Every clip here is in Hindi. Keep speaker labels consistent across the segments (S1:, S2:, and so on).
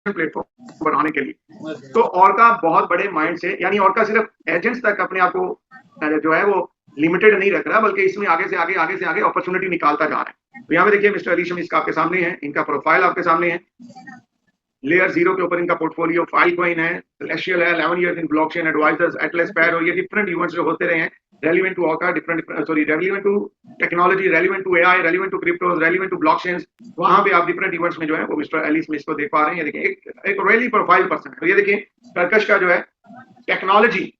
S1: प्लेटफॉर्म बढ़ाने के लिए। तो ऑर्का बहुत बड़े माइंड से, यानी ऑर्का सिर्फ एजेंट्स तक अपने आप को जो है वो लिमिटेड नहीं रख रहा, बल्कि इसमें आगे से आगे अपॉर्चुनिटी निकालता जा रहा है। तो यहाँ पे देखिए मिस्टर अली शमीस का आपके सामने है, इनका प्रोफाइल आपके सामने है। लेयर 0 के ऊपर इनका पोर्टफोलियो, फाइलकॉइन है, सेलेस्टियल है, 11 years in blockchain advisors, Atlas पैर, और ये डिफरेंट इवेंट्स जो होते रहे हैं relevant to Orca, relevant to technology, relevant to AI, relevant to cryptos, relevant to blockchains. वहां पे आप डिफरेंट इवेंट्स में जो है वो मिस्टर एली स्मिथ को देख पा रहे हैं। ये देखिए एक रियली प्रोफाइल पर्सन है। तो ये देखिए टर्कश का जो है टेक्नोलॉजी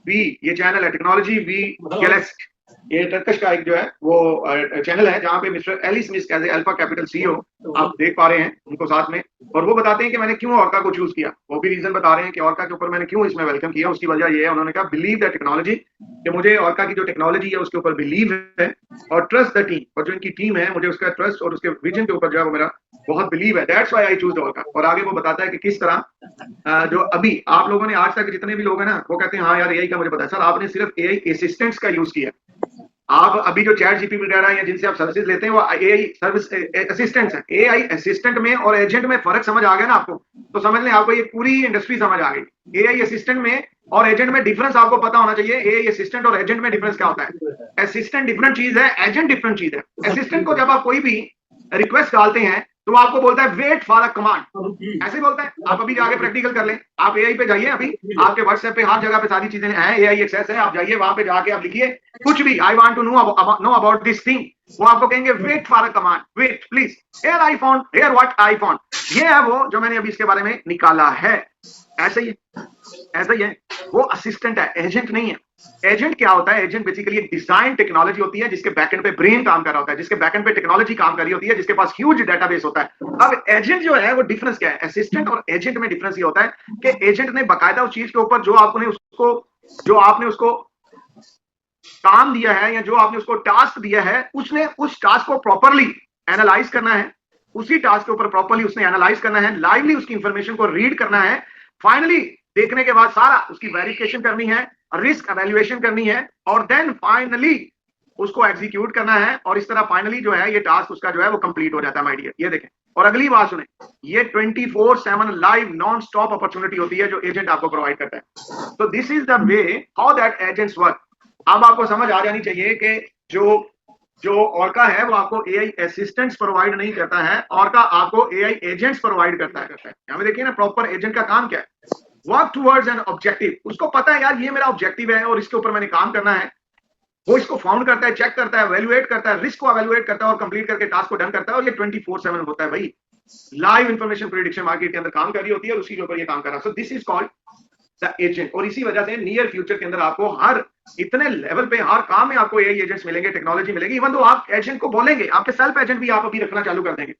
S1: वी, ये चैनल है टेक्नोलॉजी वी गैलेक्सी, ये टर्कश का एक जो है वो चैनल है जहां पे mister Eli Smith as a Alpha Capital CEO आप देख पा रहे हैं उनको साथ में। और वो बताते हैं कि मैंने क्यों ऑर्का को चूज किया, वो भी रीजन बता रहे हैं कि ऑर्का के ऊपर मैंने क्यों इसमें वेलकम किया। उसकी वजह ये है, उन्होंने कहा बिलीव द टेक्नोलॉजी, कि मुझे ऑर्का की जो टेक्नोलॉजी है उसके ऊपर बिलीव है, और ट्रस्ट द टीम, और जो इनकी टीम है मुझे उसका ट्रस्ट और उसके विजन के ऊपर जो है वो मेरा बहुत बिलीव है, that's why I choose orca. और आगे वो बताता है कि किस तरह जो अभी आप लोगों ने आज तक जितने भी लोग हैं ना वो कहते हैं हाँ यार एआई का मुझे पता है। सर आपने सिर्फ एआई असिस्टेंट्स का यूज किया। आप अभी जो चैट जीपीटी वगैरह या जिनसे आप सर्विसेज लेते हैं वो एआई सर्विस असिस्टेंट्स हैं। एआई असिस्टेंट में और एजेंट में फर्क समझ आ गया ना आपको, तो समझ लें आपको ये पूरी इंडस्ट्री समझ आ गई। एआई असिस्टेंट में और एजेंट में डिफरेंस आपको पता होना चाहिए। एआई असिस्टेंट और एजेंट में डिफरेंस क्या होता है। असिस्टेंट डिफरेंट चीज है, एजेंट डिफरेंट चीज है। असिस्टेंट को जब आप कोई भी रिक्वेस्ट डालते हैं तो आपको बोलता है वेट फॉर अ कमांड, ऐसे बोलता है। आप अभी जाके प्रैक्टिकल कर लें, आप एआई पे जाइए, अभी आपके व्हाट्सएप पे हर जगह पे सारी चीजें हैं, एआई एक्सेस है, आप जाइए वहां पे जाके आप लिखिए कुछ भी, I want to know about this thing, वो आपको कहेंगे wait for a command, wait please, here I found, here what I found. ये है वो जो मैंने अभी इसके बारे में निकाला है। ऐसे ही ऐसा ही है, वो असिस्टेंट है, एजेंट नहीं है। एजेंट क्या होता है, एजेंट बेसिकली एक डिजाइन टेक्नोलॉजी होती है जिसके बैकएंड पे ब्रेन काम कर रहा होता है, जिसके बैकएंड पे टेक्नोलॉजी काम कर रही होती है, जिसके पास ह्यूज डेटाबेस होता है। अब एजेंट जो है वो डिफरेंस क्या है, असिस्टेंट और एजेंट में डिफरेंस ये होता है कि एजेंट ने बाकायदा उस चीज के ऊपर जो आपने उसको काम दिया है या जो आपने उसको टास्क दिया है, उसने उस टास्क को प्रॉपरली एनालाइज करना है, उसी टास्क के ऊपर प्रॉपरली उसने एनालाइज करना है, लाइवली उसकी इंफॉर्मेशन को रीड करना है, फाइनली देखने के बाद सारा उसकी वेरिफिकेशन करनी है, रिस्क एवेल्युएशन करनी है, और देन फाइनली उसको एग्जीक्यूट करना है। और इस तरह फाइनली जो है ये टास्क उसका जो है वो कंप्लीट हो जाता है माय डियर। ये देखें, और अगली बात सुने, ये 24/7 लाइव नॉन स्टॉप अपॉर्चुनिटी होती है जो एजेंट आपको प्रोवाइड करता है। तो this is the way how that agents work. अब आपको समझ आ जानी चाहिए कि जो ऑर्का है वो आपको एआई असिस्टेंट्स प्रोवाइड नहीं करता है, ऑर्का आपको एआई एजेंट्स प्रोवाइड करता है। यहाँ पे देखिए ना, प्रॉपर एजेंट का काम क्या है, वर्क टुवर्ड्स एन ऑब्जेक्टिव। उसको पता है यार ये मेरा ऑब्जेक्टिव है और इसके ऊपर मैंने काम करना है। वो इसको फाउंड करता है, चेक करता है, एवेल्युएट करता है, रिस्क को एवेल्युएट करता है और कंप्लीट करके टास्क को डन करता है। और ये 24/7 होता है भाई, लाइव इंफॉर्मेशन प्रेडिक्शन मार्केट के अंदर काम कर रही होती है और उसी के ऊपर ये काम कर रहा है। So this is called the agent. और इसी वजह से नियर फ्यूचर के अंदर आपको हर इतने लेवल पे हर काम में आपको एआई एजेंट्स मिलेंगे, टेक्नोलॉजी मिलेगी। इवन तो आप एजेंट को बोलेंगे, आपके सेल्फ एजेंट भी आप अभी रखना चालू कर देंगे।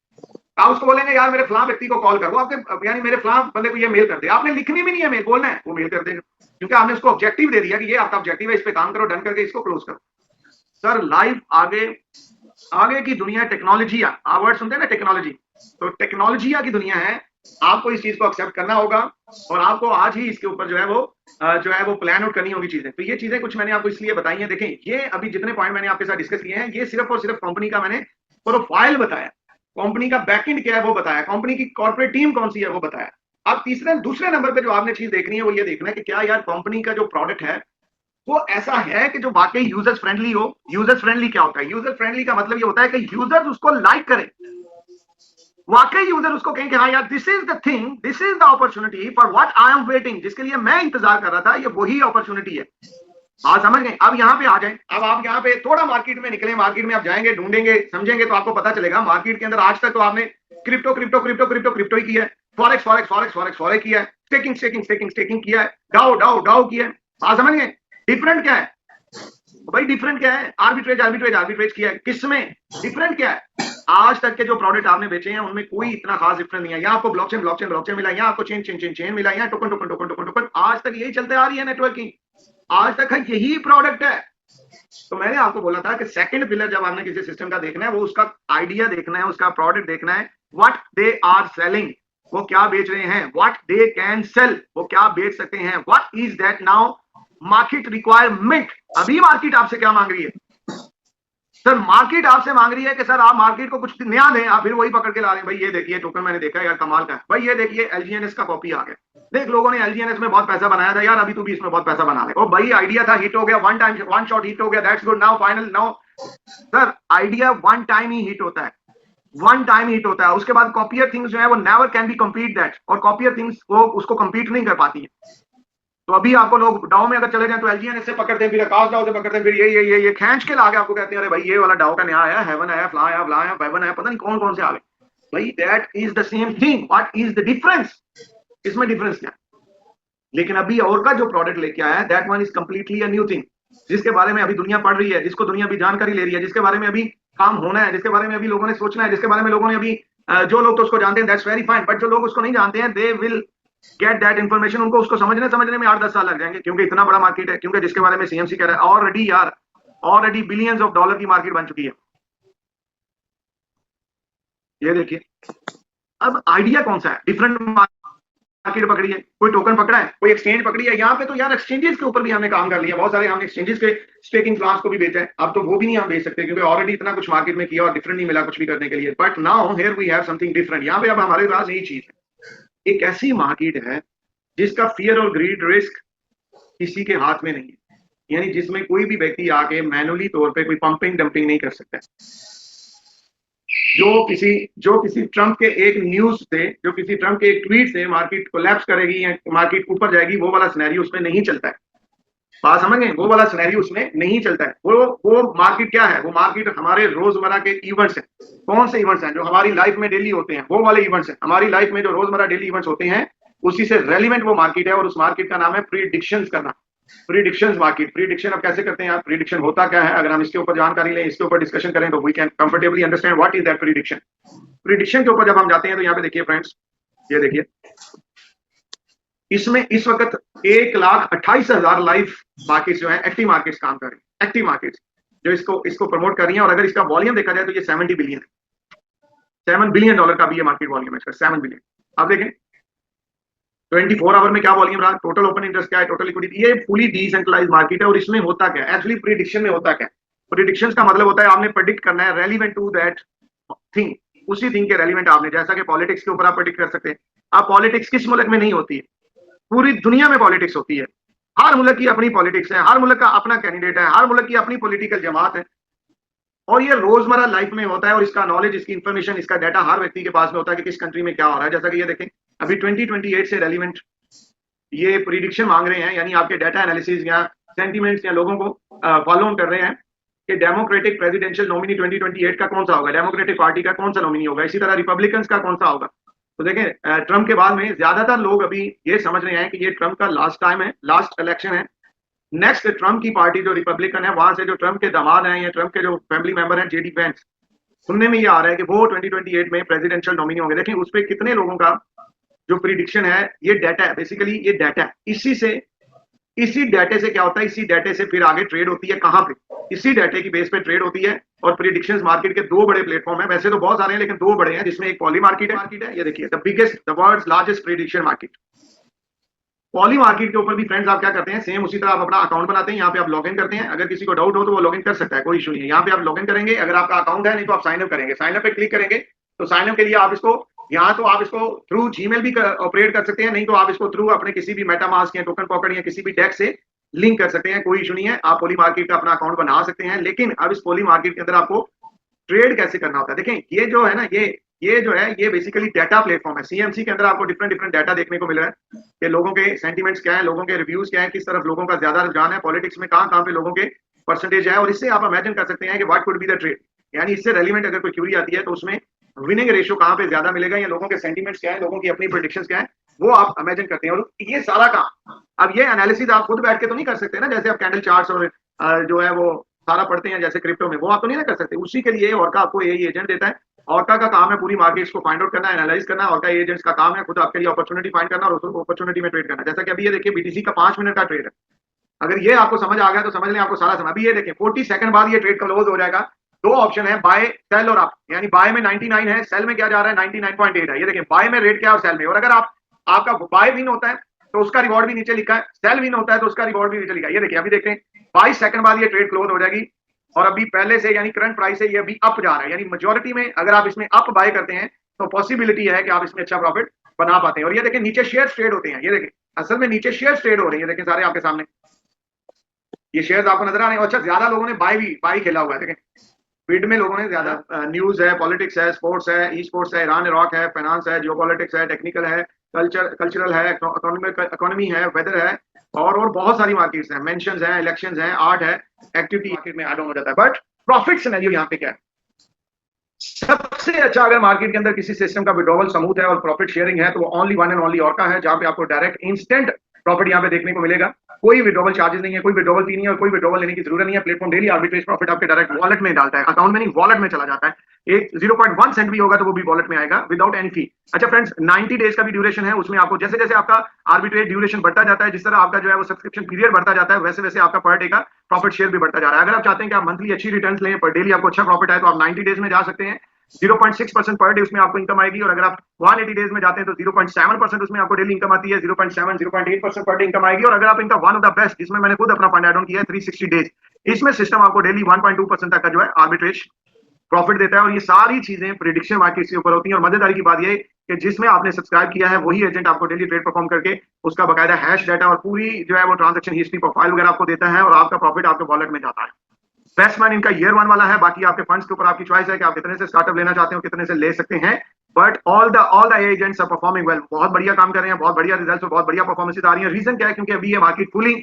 S1: आप उसको बोलेंगे यार मेरे फलां व्यक्ति को कॉल कर, वो आपके यानी मेरे फलां बंदे को ये मेल कर दे, आपने लिखनी भी नहीं है मेल, बोलना है, वो मेल कर देगा, क्योंकि आपने उसको ऑब्जेक्टिव दे दिया कि ये आपका ऑब्जेक्टिव है, इस पे काम करो, डन करके इसको क्लोज करो। सर लाइव आगे की दुनिया टेक्नोलॉजी, आप वर्ड सुनते हैं ना टेक्नोलॉजी, तो टेक्नोलॉजी की दुनिया है। आपको इस चीज को एक्सेप्ट करना होगा और आपको आज ही इसके ऊपर जो है वो प्लान आउट करनी होगी चीजें। तो ये चीजें कुछ मैंने आपको इसलिए बताई हैं। देखें, ये अभी जितने पॉइंट मैंने आपके साथ डिस्कस किए हैं, ये सिर्फ और सिर्फ कंपनी का मैंने प्रोफाइल बताया, कंपनी का बैकएंड क्या है वो बताया, कंपनी की कॉर्पोरेट टीम कौन सी है वो बताया। अब दूसरे नंबर पे जो आपने चीज देखनी है वो ये देखना है कि क्या यार कंपनी का जो प्रोडक्ट है वो ऐसा है कि जो वाकई यूजर्स फ्रेंडली हो। यूजर्स फ्रेंडली क्या होता है, यूजर फ्रेंडली का मतलब ये होता है कि यूजर्स उसको लाइक करें, वाकई यूजर उसको कहें कि हाँ यार this is the thing, this is the opportunity for what I am waiting, जिसके लिए मैं इंतजार कर रहा था, ये वही अपॉर्चुनिटी है। आप समझ गए। अब यहाँ पे आ जाएं, अब आप यहाँ पे थोड़ा मार्केट में निकले, मार्केट में आप जाएंगे, ढूंढेंगे, समझेंगे तो आपको पता चलेगा मार्केट के अंदर आज तक तो आपने crypto crypto crypto crypto crypto ही किया है, forex forex forex forex forex किया है, स्टेकिंग स्टेकिंग स्टेकिंग स्टेकिंग किया है, डाउ डाउ डाउ किया है। आप समझ गए। डिफरेंट क्या है भाई, डिफरेंट क्या है, आर्बिट्रेज आर्बिट्रेज आर्बिट्रेज किया है, किसमें डिफरेंट क्या है। आज तक के जो प्रोडक्ट आपने बेचे हैं उनमें कोई इतना खास डिफरेंस नहीं है। यहाँ आपको ब्लॉकचेन ब्लॉकचेन ब्लॉकचेन मिला, यहाँ आपको चेन चेन चेन चेन मिला, यहाँ token token token token token, आज तक यही चलते आ रही है नेटवर्किंग, आज तक यही प्रोडक्ट है। तो मैंने आपको बोला था कि सेकंड पिलर जब आपने किसी सिस्टम का देखना है, वो उसका आइडिया देखना है, उसका प्रोडक्ट देखना है, व्हाट दे आर सेलिंग, वो क्या बेच रहे हैं, व्हाट दे कैन सेल, वो क्या बेच सकते हैं, what is that now market requirement, अभी मार्केट आपसे क्या मांग रही है। सर मार्केट आपसे मांग रही है कि सर आप मार्केट को कुछ नया दें, आप फिर वही पकड़ के ला रहे हैं, भाई ये देखिए टोकन मैंने देखा यार कमाल का है, भाई ये देखिए एलजीएनएस का कॉपी आ गया, देख लोगों ने एलजीएनएस में बहुत पैसा बनाया था यार, अभी तू भी इसमें बहुत पैसा बना ले, और भाई आइडिया था, हिट हो गया, one time one shot hit हो गया, that's good, now final now. Sir idea one time he hit होता है, वन टाइम हिट होता है, उसके बाद कॉपियर थिंग्स जो है वो never can be complete that, और कॉपियर थिंग्स वो उसको कंप्लीट नहीं कर पाती है। तो अभी आपको लोग डाउ में अगर चले जाए तो एलजीएनएस से पकड़ते हैं, फिर आकाश डाउ से पकड़ते हैं, फिर ये खींच के लाके आपको कहते हैं अरे भाई ये वाला डाउ का नया आया, हेवन आया, फ्ला आया, फ्ला आया, हेवन आया, पता नहीं कौन कौन से आ गए। भाई that is the same thing, what is the difference, इसमें डिफरेंस क्या। लेकिन अभी और का जो प्रोडक्ट लेके आया है that one is completely a new thing, जिसके बारे में अभी दुनिया पढ़ रही है, जिसको दुनिया अभी जानकारी ले रही है, जिसके बारे में अभी काम होना है, जिसके बारे में अभी लोगों ने सोचना है, जिसके बारे में लोगों ने अभी जो लोग तो उसको जानते हैं दैट्स वेरी फाइन, बट जो लोग उसको नहीं जानते हैं they will get that information, उनको उसको समझने में 8-10 साल लग जाएंगे, क्योंकि इतना बड़ा मार्केट है, क्योंकि जिसके बारे में सीएमसी कह रहा है ऑलरेडी यार, ऑलरेडी बिलियंस ऑफ डॉलर की मार्केट बन चुकी है। ये देखिए अब आइडिया कौन सा है, डिफरेंट मार्केट पकड़ी है, कोई टोकन पकड़ा है, कोई एक्सचेंज पकड़ी है, यहाँ पे तो यार एक्सचेंजेस के ऊपर भी हमने काम कर लिया, बहुत सारे हमने एक्सचेंजेस के स्टेकिंग क्लास को भी बेचा है, अब तो वो भी नहीं हम बेच सकते क्योंकि ऑलरेडी इतना कुछ मार्केट में किया और डिफरेंट नहीं मिला कुछ भी करने के लिए, but now here we have something different, यहाँ पे अब हमारे पास यही चीज है, एक ऐसी मार्केट है जिसका फियर और ग्रीड रिस्क किसी के हाथ में नहीं है, यानी जिसमें कोई भी व्यक्ति आके मैनुअली तौर पे कोई पंपिंग डंपिंग नहीं कर सकता। जो किसी ट्रंप के एक न्यूज से, जो किसी ट्रंप के एक ट्वीट से मार्केट कोलैप्स करेगी या मार्केट ऊपर जाएगी, वो वाला सिनेरियो उसमें नहीं चलता है, बात समझ गए, वो वाला सिनेरियो उसमें नहीं चलता है। वो मार्केट क्या है, वो मार्केट हमारे रोजमर्रा के इवेंट्स हैं, कौन से इवेंट्स हैं जो हमारी लाइफ में डेली होते हैं, वो वाले इवेंट्स हैं, हमारी लाइफ में जो रोजमर्रा डेली इवेंट्स होते हैं उसी से रेलिवेंट वो मार्केट है, और उस मार्केट का नाम है प्रीडिक्शंस करना, प्रीडिक्शंस मार्केट। प्रीडिक्शन अब कैसे करते हैं आप, प्रीडिक्शन होता क्या है, अगर हम इसके ऊपर जानकारी लें, इसके ऊपर डिस्कशन करें तो we can comfortably understand what is that prediction. Prediction के ऊपर जब हम जाते हैं तो यहाँ पे देखिए फ्रेंड्स, ये देखिए इसमें इस वक्त 1,28,000 लाइव मार्केट्स जो है एक्टिव मार्केट्स काम कर रही है, एक्टिव मार्केट्स जो इसको प्रमोट कर रही है, और अगर इसका वॉल्यूम देखा जाए तो ये 70 बिलियन है, $7 बिलियन का भी ये मार्केट वॉल्यूम है इसका, 7 बिलियन। अब देखें 24 आवर में क्या वॉल्यूम रहा, टोटल ओपन इंटरेस्ट क्या है, टोटल लिक्विडिटी, ये फुली डिसेंट्रलाइज्ड मार्केट है। और इसमें होता क्या है एक्चुअली, प्रिडिक्शन में होता क्या है, प्रिडिक्शंस का मतलब होता है आपने प्रेडिक्ट करना है रेलिवेंट टू दैट थिंग, उसी थिंग के रेलिवेंट आपने, जैसा कि पॉलिटिक्स के ऊपर आप प्रेडिक्ट कर सकते हैं। अब पॉलिटिक्स किस मुल्क में नहीं होती है, पूरी दुनिया में पॉलिटिक्स होती है, हर मुल्क की अपनी पॉलिटिक्स है, हर मुल्क का अपना कैंडिडेट है, हर मुल्क की अपनी पॉलिटिकल जमात है, और ये रोजमर्रा लाइफ में होता है, और इसका नॉलेज, इसकी इंफॉर्मेशन, इसका डाटा हर व्यक्ति के पास में होता है कि किस कंट्री में क्या हो रहा है। जैसा कि ये देखें अभी 2028 से रेलिवेंट ये प्रिडिक्शन मांग रहे हैं, यानी आपके डाटा एनालिसिस या सेंटिमेंट्स या लोगों को फॉलो कर रहे हैं कि डेमोक्रेटिक प्रेसिडेंशियल नॉमिनी 2028 का कौन सा होगा, डेमोक्रेटिक पार्टी का कौन सा नॉमिनी होगा, इसी तरह रिपब्लिकन का कौन सा होगा। तो देखें ट्रंप के बाद में ज्यादातर लोग अभी ये समझ रहे हैं कि ये ट्रंप का लास्ट टाइम है, लास्ट इलेक्शन है, नेक्स्ट ट्रंप की पार्टी जो रिपब्लिकन है, वहां से जो ट्रंप के दामाद हैं या ट्रंप के जो फैमिली मेंबर हैं, जेडी वेंस, सुनने में ये आ रहा है कि वो 2028 में प्रेसिडेंशियल नॉमिनी होंगे। देखें उस पर कितने लोगों का जो प्रिडिक्शन है, ये डाटा है, बेसिकली ये डाटा है, इसी डाटे से क्या होता है, इसी डाटे से फिर आगे ट्रेड होती है, कहां पे, इसी डाटे की बेस पे ट्रेड होती है। और प्रिडिक्शंस मार्केट के दो बड़े प्लेटफॉर्म है, वैसे तो बहुत सारे हैं लेकिन दो बड़े हैं, जिसमें एक पॉली मार्केट है, ये देखिए the biggest, the world's largest prediction market. Polymarket के ऊपर भी फ्रेंड्स आप क्या करते हैं, सेम उसी तरह आप अपना अकाउंट बनाते हैं, यहाँ पे आप लॉगिन करते हैं, अगर किसी को डाउट हो तो वो लॉगिन कर सकता है, कोई इशू नहीं है। यहाँ पे आप लॉगिन करेंगे, अगर आपका अकाउंट है, नहीं तो आप साइन अप करेंगे, साइन अप पे क्लिक करेंगे तो साइन अप के लिए आप इसको यहाँ तो आप इसको थ्रू जीमेल भी ऑपरेट कर सकते हैं, नहीं तो आप इसको थ्रू अपने किसी भी मेटामास्क या टोकन पॉकेट या किसी भी डेस्क से लिंक कर सकते हैं, कोई इशू नहीं है। आप पॉली मार्केट का अपना अकाउंट बना सकते हैं, लेकिन अब इस पॉली मार्केट के अंदर आपको ट्रेड कैसे करना होता है। देखें ये जो है ना, ये जो है ये बेसिकली डाटा प्लेटफॉर्म है। सीएमसी के अंदर आपको डिफरेंट डाटा देखने को मिल रहा है कि लोगों के सेंटिमेंट्स क्या है, लोगों के रिव्यूज क्या है, किस तरफ लोगों का ज्यादा रुझान है, पॉलिटिक्स में कहां पे लोगों के परसेंटेज है, और इससे आप इमेजिन कर सकते हैं कि what could be the trade, यानी इससे रेलिवेंट अगर कोई क्यूरी आती है तो उसमें विनिंग रेशियो कहां पे ज्यादा मिलेगा, या लोगों के सेंटिमेंट्स क्या है, लोगों की अपनी प्रेडिक्शंस क्या है, वो आप इमेजिन करते हैं। और ये सारा काम, अब ये एनालिसिस आप खुद बैठ के तो नहीं कर सकते ना, जैसे आप कैंडल चार्ट्स और जो है वो सारा पढ़ते हैं जैसे क्रिप्टो में, वो आप तो नहीं ना कर सकते। उसी के लिए ऑर्का आपको यही एजेंट देता है। ऑर्का का काम है पूरी मार्केट्स को फाइंड आउट करना, एनालाइज करना। ऑर्का एजेंट्स का काम है खुद आपके लिए अपॉर्चुनिटी फाइंड करना और उस अपॉर्चुनिटी में ट्रेड करना। जैसा कि अभी ये देखिए बीटीसी का 5 मिनट का ट्रेड है, अगर ये आपको समझ आ गया तो समझ लें आपको सारा समझ। अभी ये देखिए 40 सेकंड बाद ये ट्रेड क्लोज हो जाएगा। दो ऑप्शन है, बाय, सेल और अप, यानी बाय में 99 है, सेल में क्या जा रहा है 99.8 है। ये देखिए बाय में रेट क्या है और सेल में, और अगर आपका बाय विन होता है तो उसका रिवॉर्ड भी नीचे लिखा है, सेल विन होता है तो उसका रिवॉर्ड भी नीचे लिखा है। ये देखिए अभी देखते हैं 22 सेकंड बाद ये ट्रेड क्लोज हो जाएगी। और अभी पहले से यानी करंट प्राइस है ये अभी अप जा रहा है, यानी मेजोरिटी में अगर आप इसमें अप बाय करते हैं तो पॉसिबिलिटी है कि आप इसमें अच्छा प्रॉफिट बना पाते हैं। और ये देखें नीचे शेयर ट्रेड होते हैं, ये देखें असल में नीचे शेयर ट्रेड हो रहे हैं, ये देखें सारे आपके सामने ये शेयर्स आपको नजर आ रहे हैं। अच्छा ज्यादा लोगों ने बाय खेला हुआ है, देखें बिड में लोगों ने ज्यादा, न्यूज है, पॉलिटिक्स है, स्पोर्ट्स है, ई स्पोर्ट्स है, ईरान इराक है, फाइनेंस है, जियोपॉलिटिक्स है, टेक्निकल है, कल्चरल है, इकोनॉमी है, वेदर है, और बहुत सारी मार्केट्स हैं, मेंशंस हैं, इलेक्शंस हैं, आर्ट है, एक्टिविटी मार्केट में ऐड ऑन हो जाता है। बट प्रॉफिट सिनेरियो यहाँ पे क्या है, सबसे अच्छा अगर मार्केट के अंदर किसी सिस्टम का विड्रॉवल स्मूथ है और प्रॉफिट शेयरिंग है तो वो only one and only orca है, जहां पे आपको डायरेक्ट इंस्टेंट प्रॉफिट यहाँ पे देखने को मिलेगा। कोई विड्रॉवल चार्जेस नहीं है, कोई विड्रॉवल फी नहीं है और कोई विड्रॉवल लेने की जरूरत नहीं है। प्लेटफॉर्म डेली आर्बिट्रेज प्रॉफिट आपके डायरेक्ट वॉलेट में डालता है, अकाउंट में नहीं वॉलेट में चला जाता है। एक 0.1 सेंट भी होगा तो वो भी वॉलेट में आएगा विदाउट एनी फी। अच्छा फ्रेंड्स 90 डेज का भी ड्यूरेशन है, उसमें आपको जैसे जैसे आपका आर्बिट्रेज ड्यूरेशन बढ़ता जाता है, जिस तरह आपका जो है वो सब्सक्रिप्शन पीरियड बढ़ता जाता है, वैसे वैसे आपका पर डे का प्रॉफिट शेयर भी बढ़ता जा रहा है। अगर आप चाहते हैं कि आप मंथली अच्छी रिटर्न लें, पर डेली आपको अच्छा प्रॉफिट आए, तो आप 90 डेज में जा सकते हैं। 0.6% पर डे उसमें आपको इनकम आएगी, और अगर आप 180 डेज में जाते हैं तो 0.7% उसमें आपको डेली इनकम आती है, 0.7 0.8% पर डे इनकम आएगी। और अगर आप इनका वन ऑफ द बेस्ट, जिसमें मैंने खुद अपना फंड ऐड ऑन किया है 360 डेज, इसमें सिस्टम आपको डेली 1.2% तक का जो है आर्बिट्रेज प्रॉफिट देता है। और ये सारी चीजें प्रिडिक्शन मार्केट के ऊपर होती हैं। और मजेदारी की बात ये कि जिसमें आपने सब्सक्राइब किया है वही एजेंट आपको डेली ट्रेड परफॉर्म करके उसका बकायदा हैश डाटा और पूरी जो है वो ट्रांजेक्शन हिस्ट्री प्रोफाइल वगैरह आपको देता है, और आपका प्रॉफिट आपके वॉलेट में जाता है। बेस्ट मैन इनका ईयर 1 वाला है, बाकी आपके फंड्स के ऊपर आपकी चॉइस है कि आप कितने से स्टार्टअप लेना चाहते हो, कितने से ले सकते हैं। But all the agents are performing well, बहुत बढ़िया काम कर रहे हैं, बहुत बढ़िया रिजल्ट्स और बहुत बढ़िया परफॉर्मेंस आ रही है। रीजन क्या है, क्योंकि अभी ये मार्केट फुली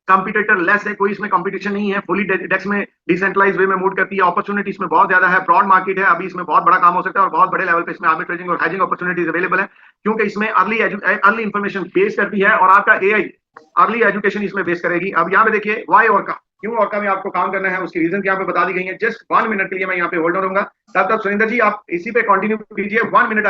S1: कंपटीटर लेस है, कोई इसमें कंपटीशन नहीं है, फुली डेस्क में डिसेंट्रलाइज वे में मूव करती है, अपॉर्चुनिटी इसमें बहुत ज्यादा है, ब्रॉड मार्केट है, अभी इसमें बहुत बड़ा काम हो सकता है और बहुत बड़े लेवल पे इसमें आर्बिट्रेजिंग और हेजिंग अपॉर्चुनिटीज अवेलेबल है, क्योंकि इसमें अर्ली इंफॉर्मेशन बेस करती है और आपका एआई अर्ली एजुकेशन इसमें बेस करेगी। अब यहाँ पे देखिए वाई और का क्यों और का में आपको काम करना है, उसकी रीजन यहाँ पे बता दी गई है। जस्ट 1 मिनट के लिए मैं यहाँ पे होल्ड रहूंगा, तब तक सुरेंद्र जी आप इसी पे कंटिन्यू कीजिए, 1 मिनट